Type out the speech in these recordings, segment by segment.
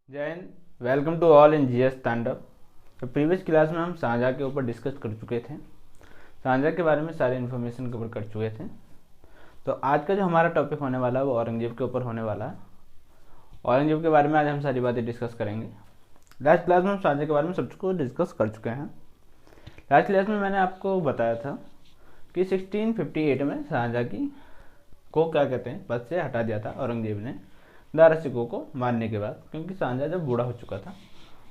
जय Hind. Welcome to all in GS Tandav. तो previous class में हम सांझा के ऊपर डिस्कस कर चुके थे। सांझा के बारे में सारी इन्फॉर्मेशन कवर कर चुके थे। तो आज का जो हमारा टॉपिक होने वाला है वो औरंगजेब के ऊपर होने वाला है। औरंगजेब के बारे में आज हम सारी बातें डिस्कस करेंगे। लास्ट क्लास में हम सांझा के बारे में सब कुछ डिस्कस कर चुके हैं। लास्ट क्लास में मैंने आपको बताया था कि 1658 में सांझा की को क्या कहते हैं पद से हटा दिया था औरंगजेब ने दारा सिकों को मारने के बाद, क्योंकि सांझा जब बूढ़ा हो चुका था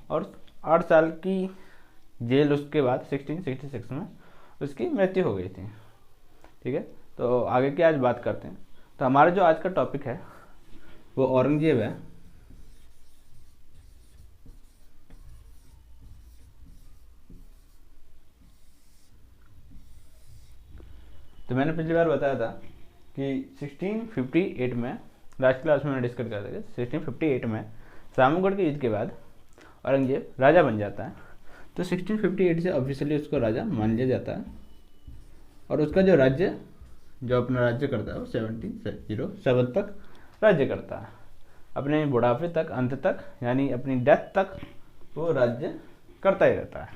और 8 साल की जेल उसके बाद 1666 में उसकी मृत्यु हो गई थी। ठीक है, तो आगे की आज बात करते हैं। तो हमारा जो आज का टॉपिक है वो औरंगजेब है। तो मैंने पिछली बार बताया था कि 1658 में, लास्ट क्लास में मैंने डिस्कस किया था कि 1658 में सामूगढ़ के युद्ध के बाद औरंगजेब राजा बन जाता है। तो 1658 से ऑफिशियली उसको राजा मान लिया जाता है और उसका जो अपना राज्य करता है वो 1707 तक राज्य करता है। अपने बुढ़ापे तक, अंत तक, यानी अपनी डेथ तक वो राज्य करता ही रहता है।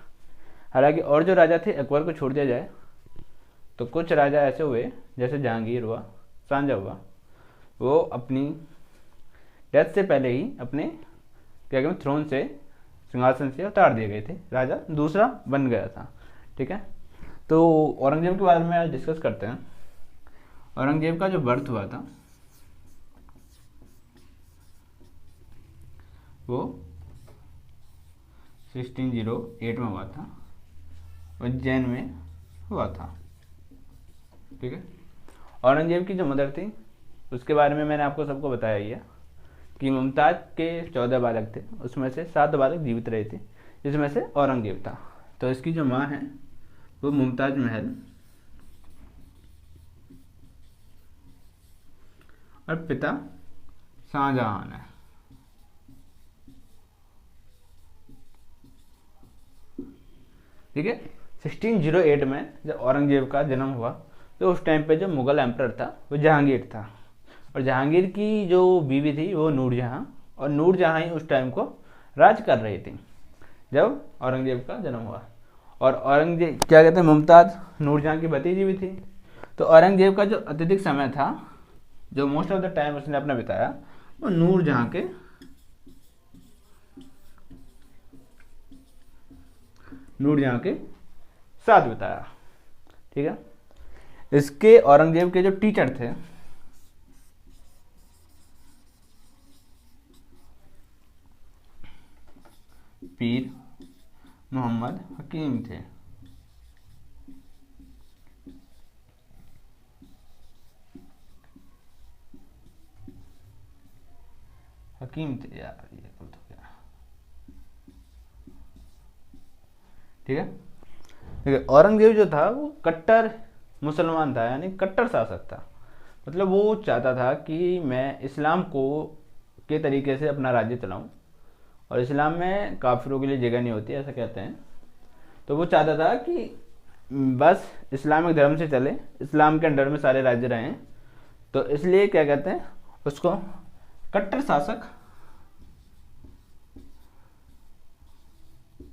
हालांकि और जो राजा थे, अकबर को छोड़ दिया जाए तो कुछ राजा ऐसे हुए, जैसे जहांगीर हुआ, सांझा हुआ, वो अपनी डेथ से पहले ही अपने क्या कहते हैं थ्रोन से, सिंहासन से उतार दिए गए थे, राजा दूसरा बन गया था। ठीक है, तो औरंगजेब के बारे में आज डिस्कस करते हैं। औरंगजेब का जो बर्थ हुआ था वो 1608 में हुआ था, उज्जैन में हुआ था। ठीक है, औरंगजेब की जो मदर थी उसके बारे में मैंने आपको सबको बताया ही है कि मुमताज़ के 14 बालक थे, उसमें से 7 बालक जीवित रहे थे, जिसमें से औरंगजेब था। तो इसकी जो माँ है वो मुमताज़ महल और पिता शाहजहां है। ठीक है, 1608 में जब औरंगजेब का जन्म हुआ तो उस टाइम पे जो मुगल एम्परर था वो जहांगीर था, और जहांगीर की जो बीवी थी वो नूरजहां, और नूरजहां ही उस टाइम को राज कर रही थी जब औरंगजेब का जन्म हुआ। और औरंगजेब क्या कहते हैं, मुमताज़ नूरजहां की भतीजी भी थी। तो औरंगजेब का जो अत्यधिक समय था, जो मोस्ट ऑफ द टाइम उसने अपना बिताया, वो नूरजहां के साथ बिताया। ठीक है, इसके औरंगजेब के जो टीचर थे पीर मोहम्मद हकीम थे। हकीम थे यार, ये गलत हो गया। ठीक है, देखिए औरंगजेब जो था वो कट्टर मुसलमान था, यानी कट्टर शासक था। मतलब वो चाहता था कि मैं इस्लाम को के तरीके से अपना राज्य चलाऊं, और इस्लाम में काफिरों के लिए जगह नहीं होती, ऐसा कहते हैं। तो वो चाहता था कि बस इस्लामिक धर्म से चले, इस्लाम के अंडर में सारे राज्य रहें। तो इसलिए क्या कहते हैं उसको, कट्टर शासक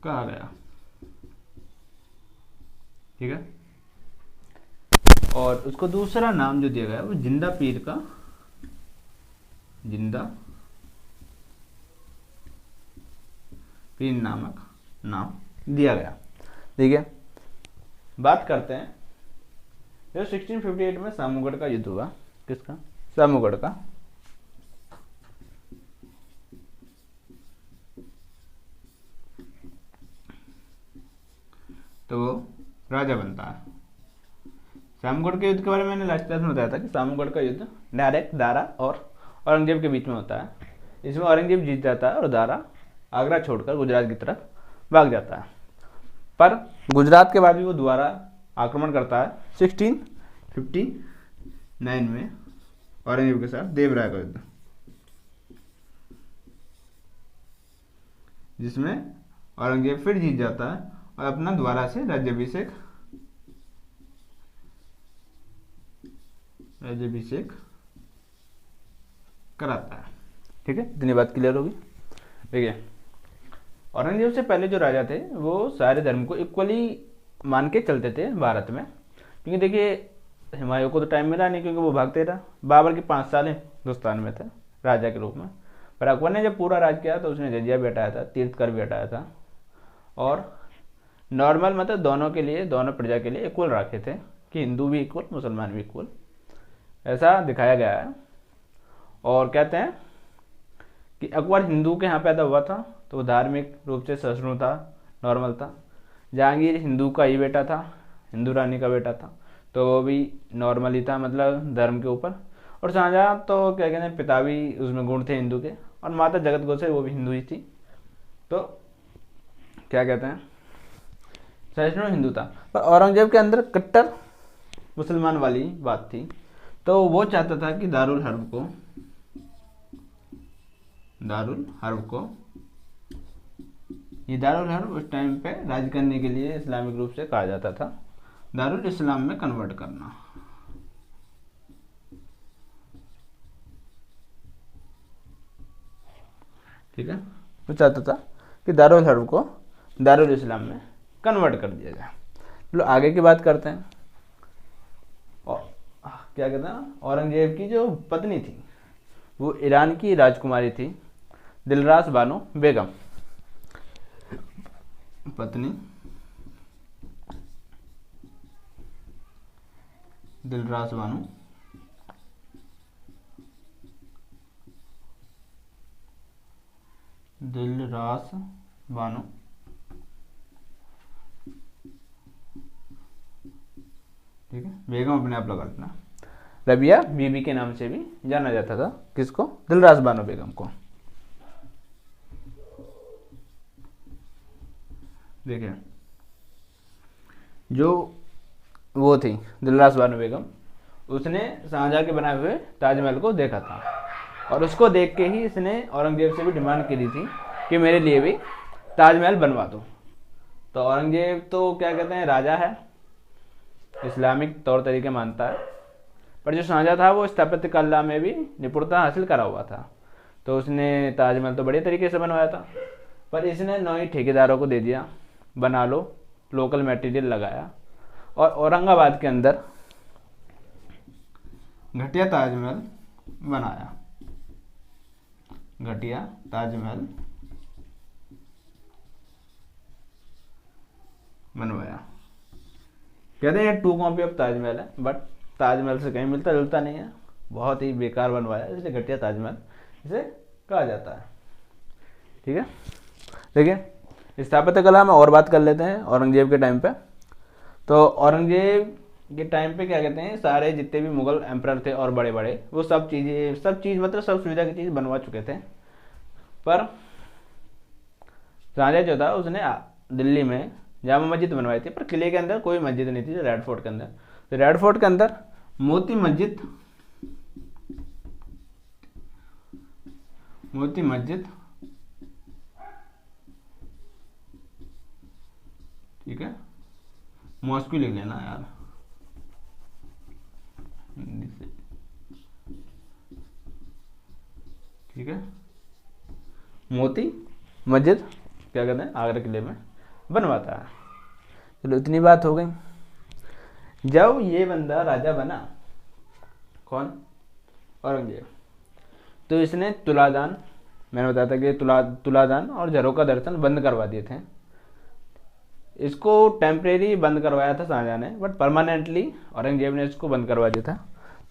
कहा गया। ठीक है, और उसको दूसरा नाम जो दिया गया वो जिंदा पीर का, जिंदा पीर नामक नाम दिया गया। ठीक है, बात करते हैं जब 1658 में सामूगढ़ का युद्ध हुआ। किसका? सामूगढ़ का। तो वो राजा बनता है। सामूगढ़ के युद्ध के बारे में मैंने लास्ट क्लास में बताया था कि सामूगढ़ का युद्ध डायरेक्ट दारा और औरंगजेब के बीच में होता है। इसमें औरंगजेब जीत जाता है और दारा आगरा छोड़कर गुजरात की तरफ भाग जाता है। पर गुजरात के बाद भी वो दोबारा आक्रमण करता है 1659 में औरंगजेब के साथ देवराय का युद्ध, जिसमें औरंगजेब फिर जीत जाता है और अपना दोबारा से राज्याभिषेक कराता है। ठीक है, इतनी बात क्लियर होगी। देखिए, औरंगजेब से पहले जो राजा थे वो सारे धर्म को इक्वली मान के चलते थे भारत में, क्योंकि देखिए हुमायूं को तो टाइम मिला नहीं क्योंकि वो भागते रहा। बाबर के 5 साल हिंदुस्तान में थे राजा के रूप में, पर अकबर ने जब पूरा राज किया तो उसने जजिया भी हटाया था, तीर्थकर भी हटाया था, और नॉर्मल मतलब दोनों के लिए, दोनों प्रजा के लिए इक्वल रखे थे कि हिंदू भी इक्वल, मुसलमान भी इक्वल, ऐसा दिखाया गया है। और कहते हैं कि अकबर हिंदू के यहाँ पैदा हुआ था तो वो धार्मिक रूप से सहिष्णु था, नॉर्मल था। जहांगीर हिंदू का ही बेटा था, हिंदू रानी का बेटा था, तो वो भी नॉर्मल ही था, मतलब धर्म के ऊपर। और शाहजहाँ तो क्या कहते हैं, पिता भी उसमें गुण थे हिंदू के, और माता जगत गोसाई वो भी हिंदू ही थी, तो क्या कहते हैं सहिष्णु हिंदू था। पर औरंगजेब के अंदर कट्टर मुसलमान वाली बात थी, तो वो चाहता था कि दारुल हर्ब को ये दारुल हर्ब उस टाइम पे राज करने के लिए इस्लामिक रूप से कहा जाता था, दारुल इस्लाम में कन्वर्ट करना। ठीक है, वो चाहता था कि दारुल हर्ब को दारुल इस्लाम में कन्वर्ट कर दिया जाए। चलो आगे की बात करते हैं। और क्या कहते हैं, औरंगजेब की जो पत्नी थी वो ईरान की राजकुमारी थी, दिलरास बानो बेगम। पत्नी दिलरास बानो ठीक है, बेगम अपने आप लगा देना। रबिया बीबी के नाम से भी जाना जाता था किसको, दिलरास बानो बेगम को। देखिए जो वो थी दिलरास बानो बेगम, उसने शाहजहाँ के बनाए हुए ताजमहल को देखा था, और उसको देख के ही इसने औरंगजेब से भी डिमांड करी थी कि मेरे लिए भी ताजमहल बनवा दो। तो औरंगजेब तो क्या कहते हैं राजा है, इस्लामिक तौर तरीके मानता है, पर जो शाहजहाँ था वो स्थापत्य कला में भी निपुणता हासिल करा हुआ था, तो उसने ताजमहल तो बढ़िया तरीके से बनवाया था, पर इसने नौ ही ठेकेदारों को दे दिया, बना लो, लोकल मटेरियल लगाया, और औरंगाबाद के अंदर घटिया ताजमहल बनाया। घटिया ताजमहल बनवाया। कहते हैं ये 2 कॉपी ऑफ ताजमहल है, बट ताजमहल से कहीं मिलता जुलता नहीं है, बहुत ही बेकार बनवाया, इसलिए घटिया ताजमहल इसे कहा जाता है। ठीक है, देखिए स्थापत्य कला में और बात कर लेते हैं औरंगजेब के टाइम पे। तो औरंगजेब के टाइम पे क्या कहते हैं, सारे जितने भी मुगल एम्परर थे और बड़े बड़े, वो सब चीज़ मतलब सब सुविधा की चीज़ बनवा चुके थे, पर शाहजहाँ जो था उसने दिल्ली में जामा मस्जिद बनवाई थी, पर किले के अंदर कोई मस्जिद नहीं थी, रेड फोर्ट के अंदर। तो रेड फोर्ट के अंदर मोती मस्जिद ठीक है, मॉस्क लिख लेना यार हिंदी से, ठीक है, मोती मस्जिद क्या कहते हैं आगरा किले में बनवाता है। चलो इतनी बात हो गई। जब ये बंदा राजा बना, कौन, औरंगजेब, तो इसने तुलादान, मैंने बताया था कि तुलादान और झरों का दर्शन बंद करवा दिए थे। इसको टेम्परेरी बंद करवाया था शाहजहाँ ने, बट परमानेंटली औरंगजेब ने इसको बंद करवा दिया था।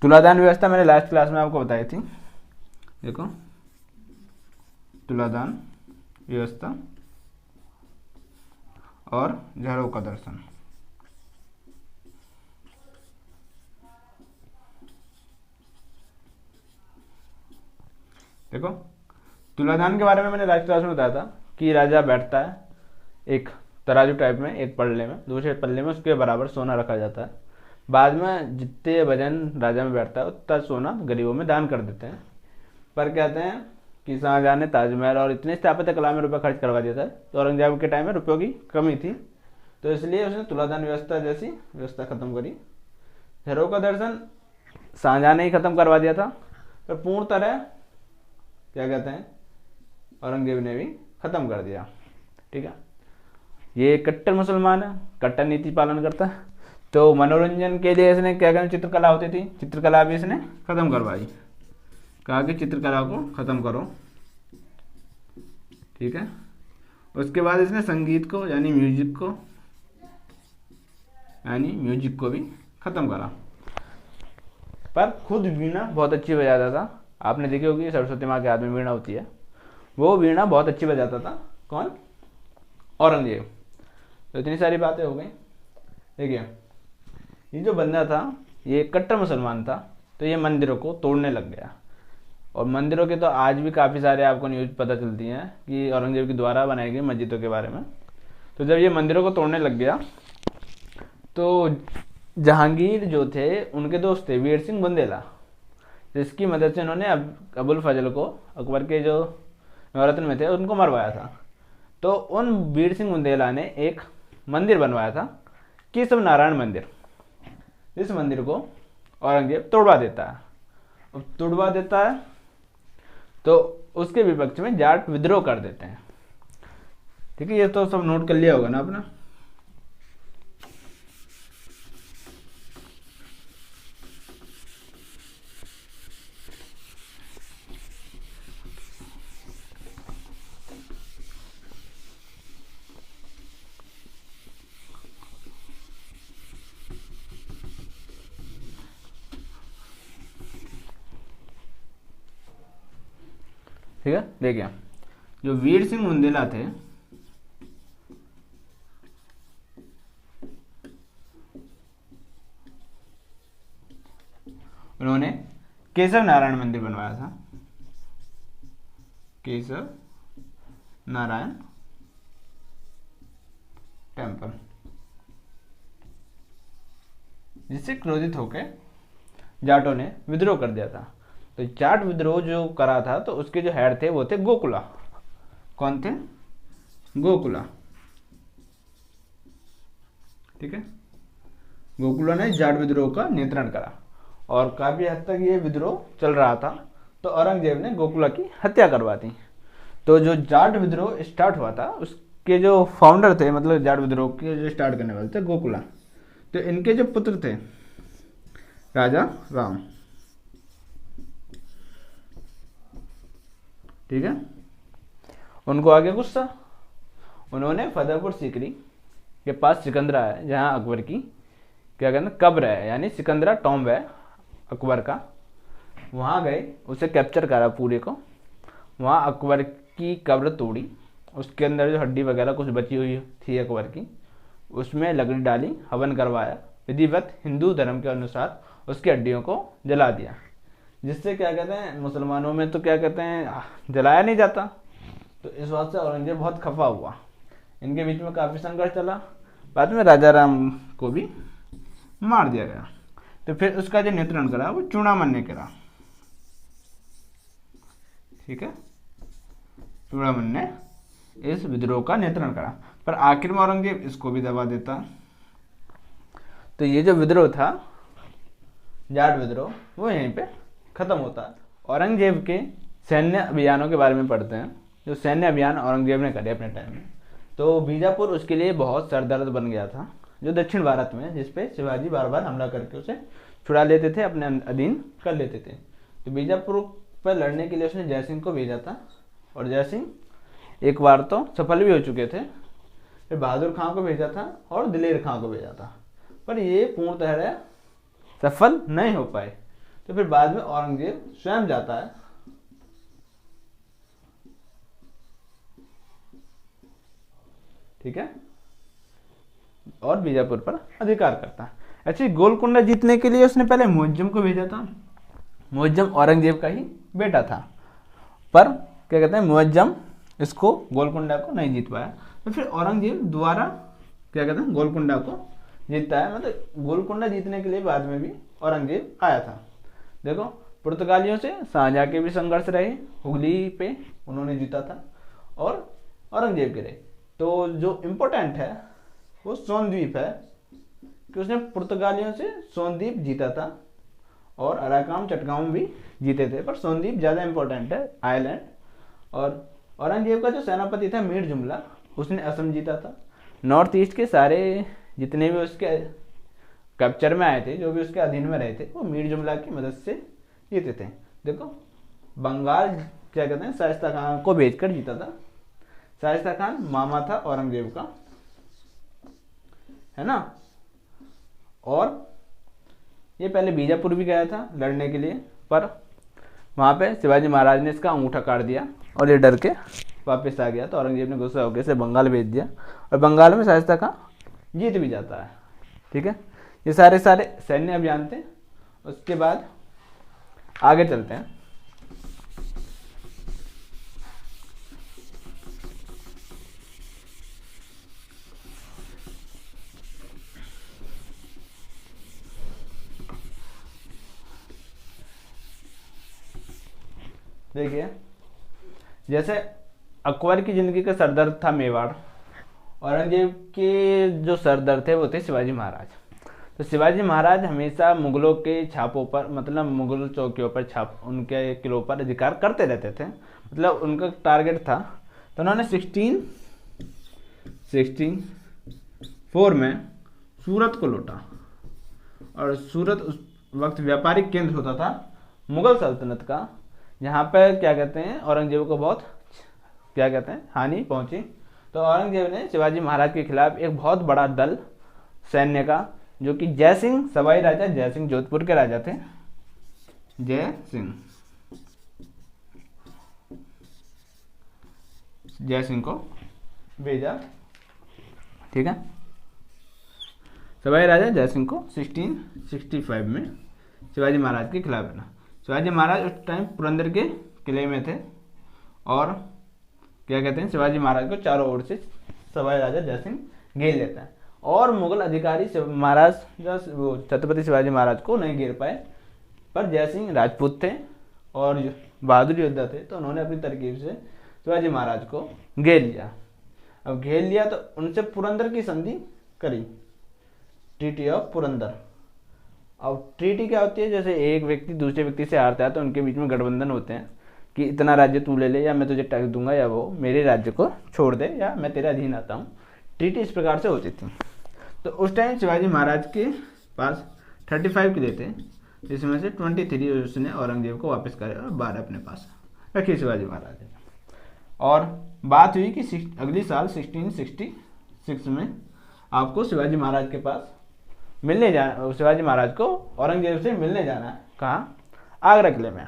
तुलादान व्यवस्था मैंने लास्ट क्लास में आपको बताई थी, देखो तुलादान व्यवस्था और झरों का दर्शन। देखो तुलादान के बारे में मैंने लास्ट क्लास में बताया था कि राजा बैठता है एक तराजू टाइप में, एक पल्ले में, दूसरे पल्ले में उसके बराबर सोना रखा जाता है। बाद में जितने वजन राजा में बैठता है उतना सोना गरीबों में दान कर देते हैं। पर कहते हैं कि शाहजहाँ ने ताजमहल और इतने स्थापत्य कला में रुपया खर्च करवा दिया था, तो औरंगजेब के टाइम में रुपयों की कमी थी, तो इसलिए उसने तुलादान व्यवस्था जैसी व्यवस्था खत्म करी। झरों का दर्शन शाहजहाँ ने ही खत्म करवा दिया था, पर पूर्ण तरह क्या कहते हैं औरंगजेब ने भी ख़त्म कर दिया। ठीक है, ये कट्टर मुसलमान है, कट्टर नीति पालन करता है। तो मनोरंजन के लिए इसने क्या करना, चित्रकला होती थी, चित्रकला भी इसने ख़त्म करवाई, कहा कि चित्रकला को ख़त्म करो। ठीक है, उसके बाद इसने संगीत को यानी म्यूजिक को भी ख़त्म करा। पर खुद वीणा बहुत अच्छी बजाता था। आपने देखी होगी सरस्वती माँ के हाथ में वीणा होती है, वो वीणा बहुत अच्छी बजाता था। कौन? औरंगजेब। तो इतनी सारी बातें हो गई। देखिए, ये जो बंदा था ये कट्टर मुसलमान था, तो ये मंदिरों को तोड़ने लग गया। और मंदिरों के तो आज भी काफ़ी सारे आपको न्यूज़ पता चलती हैं कि औरंगजेब के द्वारा बनाई गई मस्जिदों के बारे में। तो जब ये मंदिरों को तोड़ने लग गया तो जहांगीर जो थे उनके दोस्त थे वीर सिंह बुंदेला, जिसकी मदद से उन्होंने अबुल फजल को, अकबर के जो नवरत्न में थे, उनको मरवाया था। तो उन वीर सिंह बुंदेला ने एक मंदिर बनवाया था, केशव नारायण मंदिर। इस मंदिर को औरंगजेब तोड़वा देता है। अब तोड़वा देता है तो उसके विपक्ष में जाट विद्रोह कर देते हैं। ठीक है, ये तो सब नोट कर लिया होगा ना अपना। ठीक है, देखिए, जो वीर सिंह बुंदेला थे उन्होंने केशव नारायण मंदिर बनवाया था, केशव नारायण टेम्पल, जिससे क्रोधित होकर जाटों ने विद्रोह कर दिया था। तो जाट विद्रोह जो करा था तो उसके जो हेड थे वो थे गोकुला। कौन थे? गोकुला। ठीक है, गोकुला ने जाट विद्रोह का नियंत्रण करा और काफी हद तक ये विद्रोह चल रहा था। तो औरंगजेब ने गोकुला की हत्या करवा दी। तो जो जाट विद्रोह स्टार्ट हुआ था उसके जो फाउंडर थे, मतलब जाट विद्रोह के जो स्टार्ट करने वाले थे, गोकुला। तो इनके जो पुत्र थे राजा राम। ठीक है, उनको आगे गुस्सा, उन्होंने फतेहपुर सीकरी के पास सिकंदरा है, जहां अकबर की क्या कहते हैं कब्र है, यानी सिकंदरा टॉम्ब है अकबर का। वहां गए, उसे कैप्चर करा पूरे को। वहां अकबर की कब्र तोड़ी, उसके अंदर जो हड्डी वगैरह कुछ बची हुई थी अकबर की, उसमें लकड़ी डाली, हवन करवाया, विधिवत हिंदू धर्म के अनुसार उसकी हड्डियों को जला दिया। जिससे क्या कहते हैं, मुसलमानों में तो क्या कहते हैं जलाया नहीं जाता। तो इस बात से औरंगजेब बहुत खफा हुआ। इनके बीच में काफ़ी संघर्ष चला। बाद में राजा राम को भी मार दिया गया। तो फिर उसका जो नियंत्रण करा वो चूड़ामन ने करा। ठीक है, चूड़ामन ने इस विद्रोह का नियंत्रण करा, पर आखिर में औरंगजेब इसको भी दबा देता। तो ये जो विद्रोह था जाट विद्रोह, वो यहीं पे खत्म होता है। औरंगजेब के सैन्य अभियानों के बारे में पढ़ते हैं। जो सैन्य अभियान औरंगजेब ने करे अपने टाइम में, तो बीजापुर उसके लिए बहुत सरदर्द बन गया था, जो दक्षिण भारत में, जिसपे शिवाजी बार बार हमला करके उसे छुड़ा लेते थे, अपने अधीन कर लेते थे। तो बीजापुर पर लड़ने के लिए उसने जयसिंह को भेजा था, और जयसिंह एक बार तो सफल भी हो चुके थे। फिर बहादुर खां को भेजा था और दिलेर खां को भेजा था, पर ये पूर्णतः सफल नहीं हो पाए। तो फिर बाद में औरंगजेब स्वयं जाता है, ठीक है, और बीजापुर पर अधिकार करता है। एक्चुअली गोलकुंडा जीतने के लिए उसने पहले मुअज्जम को भेजा था। मुअज्जम औरंगजेब का ही बेटा था, पर क्या कहते हैं मुअज्जम इसको गोलकुंडा को नहीं जीत पाया। तो फिर औरंगजेब दोबारा क्या कहते हैं गोलकुंडा को जीतता है। मतलब गोलकुंडा जीतने के लिए बाद में भी औरंगजेब आया था। देखो, पुर्तगालियों से शाहजहां के भी संघर्ष रहे, हुगली पे उन्होंने जीता था, और औरंगजेब के रहे। तो जो इम्पोर्टेंट है वो सोनद्वीप है, कि उसने पुर्तगालियों से सोनद्वीप जीता था, और अराकाम चटगांव भी जीते थे, पर सोनद्वीप ज़्यादा इम्पोर्टेंट है आइलैंड। और औरंगजेब का जो सेनापति था मीर जुमला, उसने असम जीता था। नॉर्थ ईस्ट के सारे जितने भी उसके कैप्चर में आए थे, जो भी उसके अधीन में रहे थे, वो मीर जुमला की मदद से जीते थे। देखो बंगाल क्या कहते हैं, शाइस्ता खान को भेजकर जीता था। शाइस्ता खान मामा था औरंगजेब का, है ना। और ये पहले बीजापुर भी गया था लड़ने के लिए, पर वहाँ पे शिवाजी महाराज ने इसका अंगूठा काट दिया और ये डर के वापस आ गया। तो औरंगजेब ने गुस्सा होकर इसे बंगाल भेज दिया और बंगाल में शाइस्ता खान जीत भी जाता है। ठीक है, ये सारे सैन्य अभियान थे। उसके बाद आगे चलते हैं। देखिए, जैसे अकबर की जिंदगी का सरदर्द था मेवाड़, औरंगजेब के जो सरदर्द थे वो थे शिवाजी महाराज। तो शिवाजी महाराज हमेशा मुगलों के छापों पर, मतलब मुगल चौकियों पर छाप, उनके किलों पर अधिकार करते रहते थे, मतलब उनका टारगेट था। तो उन्होंने 1664 में सूरत को लूटा, और सूरत उस वक्त व्यापारिक केंद्र होता था मुगल सल्तनत का, जहाँ पर क्या कहते हैं औरंगजेब को बहुत क्या कहते हैं हानि पहुंची। तो औरंगजेब ने शिवाजी महाराज के खिलाफ एक बहुत बड़ा दल सैन्य का, जो कि जय सिंह सवाई राजा जय सिंह जोधपुर के राजा थे, जय सिंह को भेजा। ठीक है, सवाई राजा जय सिंह को 1665 में शिवाजी महाराज के खिलाफ है ना। शिवाजी महाराज उस टाइम पुरंदर के किले में थे, और क्या कहते हैं शिवाजी महाराज को चारों ओर से सवाई राजा जय सिंह घेर लेता है, और मुगल अधिकारी महाराज छत्रपति शिवाजी महाराज को नहीं घेर पाए। पर जय सिंह राजपूत थे और बहादुर योद्धा थे, तो उन्होंने अपनी तरकीब से शिवाजी महाराज को घेर लिया। अब घेर लिया तो उनसे पुरंदर की संधि करी, ट्रीटी ऑफ पुरंदर। अब ट्रीटी क्या होती है, जैसे एक व्यक्ति दूसरे व्यक्ति से हारता है तो उनके बीच में गठबंधन होते हैं कि इतना राज्य तू ले ले, या मैं तुझे टैक्स दूंगा, या वो मेरे राज्य को छोड़ दे, या मैं तेरे अधीन आता हूँ। ट्रीटी इस प्रकार से होती थी। तो उस टाइम शिवाजी महाराज के पास 35 किले थे, जिसमें से 23 उसने औरंगजेब को वापस करे और 12 अपने पास रखे शिवाजी महाराज ने। और बात हुई कि अगली साल 1666 में आपको शिवाजी महाराज के पास मिलने जाना, शिवाजी महाराज को औरंगजेब से मिलने जाना है। कहाँ? आगरा किले में।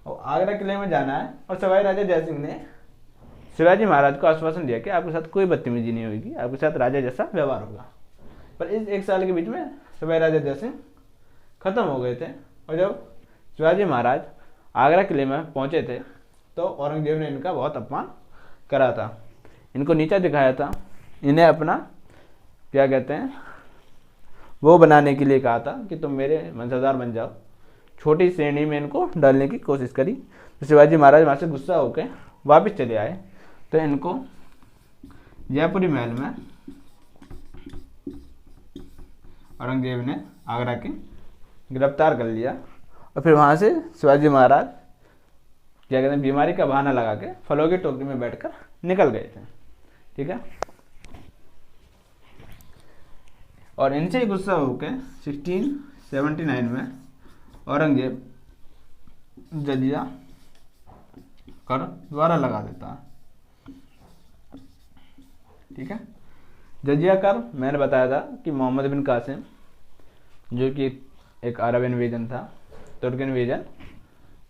और आगरा किले में जाना है, और सवाई राजा जय सिंह ने शिवाजी महाराज को आश्वासन दिया कि आपके साथ कोई बदतमीजी नहीं होगी, आपके साथ राजा जैसा व्यवहार होगा। पर इस एक साल के बीच में सवाई राजा जय सिंह खत्म हो गए थे, और जब शिवाजी महाराज आगरा किले में पहुंचे थे तो औरंगजेब ने इनका बहुत अपमान करा था, इनको नीचा दिखाया था, इन्हें अपना क्या कहते हैं वो बनाने के लिए कहा था कि तुम मेरे वंशधार बन जाओ। छोटी श्रेणी में इनको डालने की कोशिश करी। तो शिवाजी महाराज वहाँ से गुस्सा होकर वापस चले आए, तो इनको जयपुरी महल में औरंगजेब ने आगरा के गिरफ्तार कर लिया, और फिर वहाँ से शिवाजी महाराज क्या कहते हैं बीमारी का बहाना लगा के फलों की टोकरी में बैठकर निकल गए थे। ठीक है, और इनसे ही गुस्सा होकर 1679 में औरंगजेब जजिया कर दोबारा लगा देता है। ठीक है, जजिया कर मैंने बताया था कि मोहम्मद बिन कासिम, जो कि एक अरब इन्वेजन था, तुर्क इन्वेजन,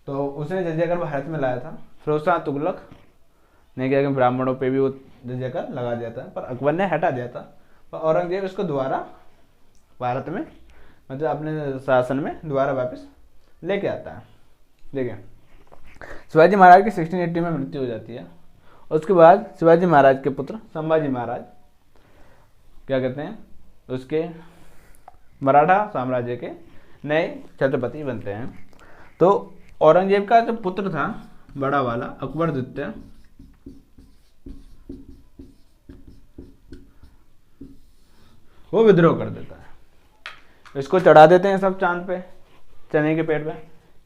तो उसने जजिया कर भारत में लाया था। फिरोज शाह तुगलक ने क्या कि ब्राह्मणों पे भी वो जजिया कर लगा दिया था, पर अकबर ने हटा दिया था। पर औरंगजेब इसको दोबारा भारत में, मतलब अपने शासन में दोबारा वापस लेके आता है। देखिए, शिवाजी महाराज की 1680 में मृत्यु हो जाती है। उसके बाद शिवाजी महाराज के पुत्र संभाजी महाराज क्या कहते हैं उसके मराठा साम्राज्य के नए छत्रपति बनते हैं। तो औरंगजेब का जो पुत्र था बड़ा वाला अकबर द्वितीय, वो विद्रोह कर देता है। इसको चढ़ा देते हैं सब चांद पे, चने के पेड़ पे,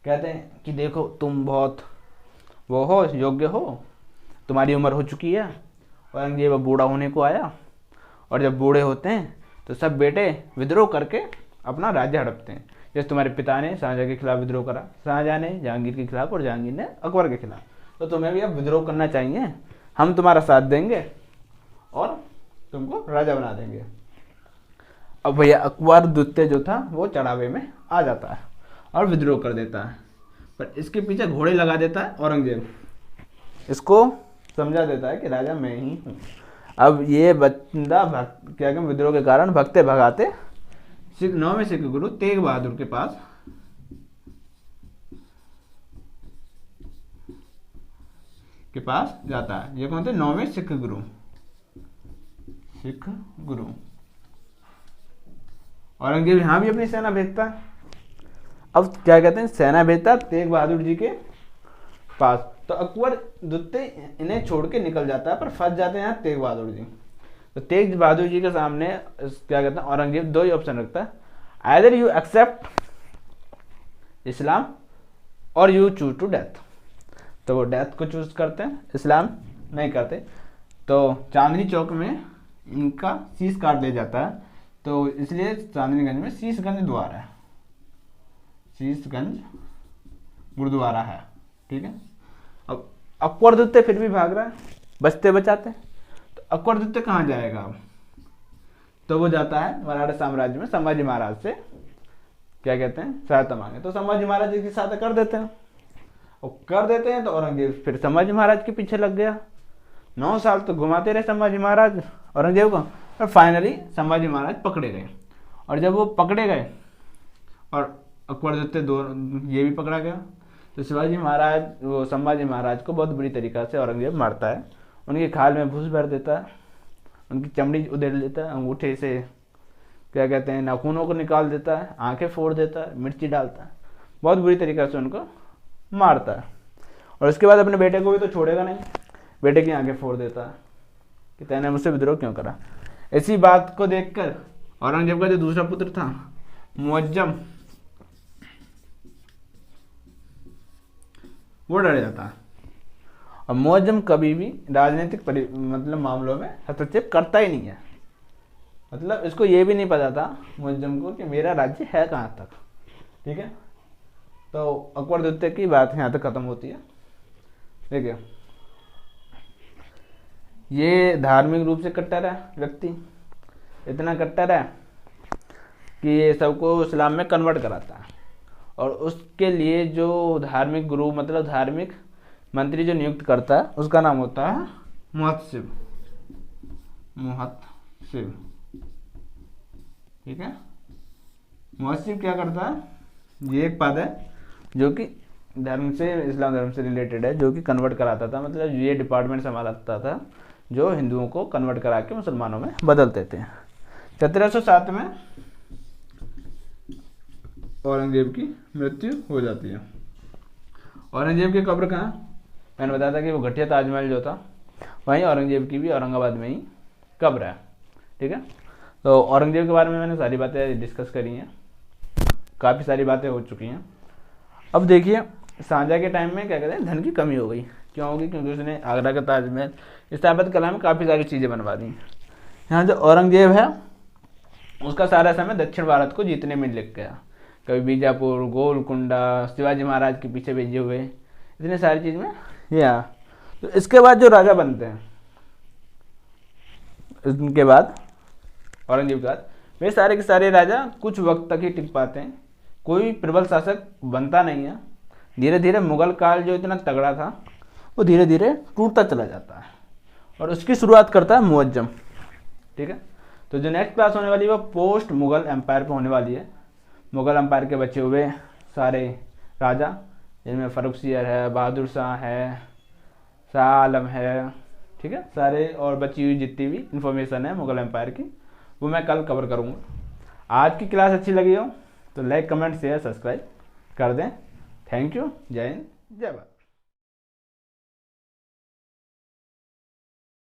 कहते हैं कि देखो तुम बहुत वो हो, योग्य हो, तुम्हारी उम्र हो चुकी है। औरंगजेब अब बूढ़ा होने को आया, और जब बूढ़े होते हैं तो सब बेटे विद्रोह करके अपना राज्य हड़पते हैं। जैसे तुम्हारे पिता ने शाहजहाँ के खिलाफ विद्रोह करा, शाहजहाँ ने जहांगीर के खिलाफ और जहांगीर ने अकबर के खिलाफ, तो तुम्हें भी अब विद्रोह करना चाहिए। हम तुम्हारा साथ देंगे और तुमको राजा बना देंगे। अब भैया अकबर द्वितीय जो था वो चढ़ावे में आ जाता है और विद्रोह कर देता है, पर इसके पीछे घोड़े लगा देता है औरंगजेब। इसको समझा देता है कि राजा मैं ही हूँ। अब ये बंदा क्या कहते विद्रोह के कारण भगते भगाते नौवें सिख गुरु तेग बहादुर के पास जाता है। ये कौन थे? नौवें सिख गुरु। औरंगजेब यहाँ भी अपनी सेना भेजता है। अब क्या कहते हैं, सेना भेजता तेग बहादुर जी के पास। तो अकबर द्वितीय इन्हें छोड़ के निकल जाता है, पर फंस जाते हैं यहाँ तेग बहादुर जी। तो तेग बहादुर जी के सामने क्या कहते हैं औरंगजेब दो ही ऑप्शन रखता है, आइदर यू एक्सेप्ट इस्लाम और यू चूज टू डेथ। तो वो डेथ को चूज करते हैं, इस्लाम नहीं करते। तो चांदनी चौक में इनका शीश काट लिया जाता है। तो इसलिए चांदनीगंज में शीशगंज द्वार है, शीशगंज गुरुद्वारा है। ठीक है। अब अकबर द्वितीय फिर भी भाग रहा है, बचते बचाते। तो अकबर द्वितीय कहाँ जाएगा अब? तो वो जाता है मराठा साम्राज्य में संभाजी महाराज से क्या कहते हैं सहायता मांगे। तो संभाजी महाराज जी की सहायता कर देते हैं, और कर देते हैं तो औरंगजेब फिर संभाजी महाराज के पीछे लग गया। 9 साल तो घुमाते रहे संभाजी महाराज औरंगजेब को, और फाइनली संभाजी महाराज पकड़े गए। और जब वो पकड़े गए और अकबर द्वितीय ये भी पकड़ा गया, तो शिवाजी महाराज वो संभाजी महाराज को बहुत बुरी तरीक़ा से औरंगजेब मारता है। उनकी खाल में भूस भर देता है, उनकी चमड़ी उधेड़ लेता है, अंगूठे से क्या कहते हैं नाखूनों को निकाल देता है, आंखें फोड़ देता है, मिर्ची डालता है, बहुत बुरी तरीक़ा से उनको मारता है। और उसके बाद अपने बेटे को भी तो छोड़ेगा नहीं, बेटे की आंखें फोड़ देता है कि तैने मुझसे विद्रोह क्यों करा। इसी बात को देखकर औरंगजेब का जो दूसरा पुत्र था मुअज्जम, वो डर जाता है। और मुअज्जम कभी भी राजनीतिक मतलब मामलों में हस्तक्षेप करता ही नहीं है। मतलब इसको ये भी नहीं पता था मुअज्जम को कि मेरा राज्य है कहाँ तक। ठीक है। तो अकबर द्वितीय की बात यहाँ तक खत्म होती है। देखिए ये धार्मिक रूप से कट्टर है व्यक्ति, इतना कट्टर है कि ये सबको इस्लाम में कन्वर्ट कराता है। और उसके लिए जो धार्मिक गुरु मतलब धार्मिक मंत्री जो नियुक्त करता है उसका नाम होता है मुहत्सिब। ठीक है। मुहत्सिब क्या करता है, ये एक पद है जो कि धर्म से इस्लाम धर्म से रिलेटेड है, जो कि कन्वर्ट कराता था। मतलब ये डिपार्टमेंट संभालता था जो हिंदुओं को कन्वर्ट करा के मुसलमानों में बदल देते हैं। 1707 में औरंगजेब की मृत्यु हो जाती है। औरंगजेब की कब्र कहाँ? मैंने बताया था कि वो गठिया ताजमहल जो था वहीं औरंगजेब की भी औरंगाबाद में ही कब्र है। ठीक है। तो औरंगजेब के बारे में मैंने सारी बातें डिस्कस करी हैं, काफ़ी सारी बातें हो चुकी हैं। अब देखिए शाहजहाँ के टाइम में क्या कहते हैं धन की कमी हो गई। क्यों होगी? क्योंकि उसने आगरा का ताजमहल स्थापत्य कला में काफ़ी सारी चीज़ें बनवा दी। यहाँ जो औरंगजेब है उसका सारा समय दक्षिण भारत को जीतने में लग गया। कभी बीजापुर, गोलकुंडा, शिवाजी महाराज के पीछे भेजे हुए, इतने सारी चीज़ में या तो इसके बाद जो राजा बनते हैं, इनके बाद औरंगजेब के बाद वे सारे के सारे राजा कुछ वक्त तक ही टिक पाते हैं, कोई प्रबल शासक बनता नहीं है। धीरे धीरे मुगल काल जो इतना तगड़ा था वो धीरे धीरे टूटता चला जाता है, और उसकी शुरुआत करता है मुअज्जम। ठीक है। तो जो नेक्स्ट क्लास होने वाली है वो पोस्ट मुगल एम्पायर पे होने वाली है। मुगल एम्पायर के बचे हुए सारे राजा, जिनमें फर्रुखसियर है, बहादुर शाह है, शाह आलम है, ठीक है, सारे और बची हुई जितनी भी इंफॉर्मेशन है मुगल एम्पायर की वो मैं कल कवर करूँगा। आज की क्लास अच्छी लगी हो तो लाइक, कमेंट, शेयर, सब्सक्राइब कर दें। Thank you. जय हिंद, जय भारत।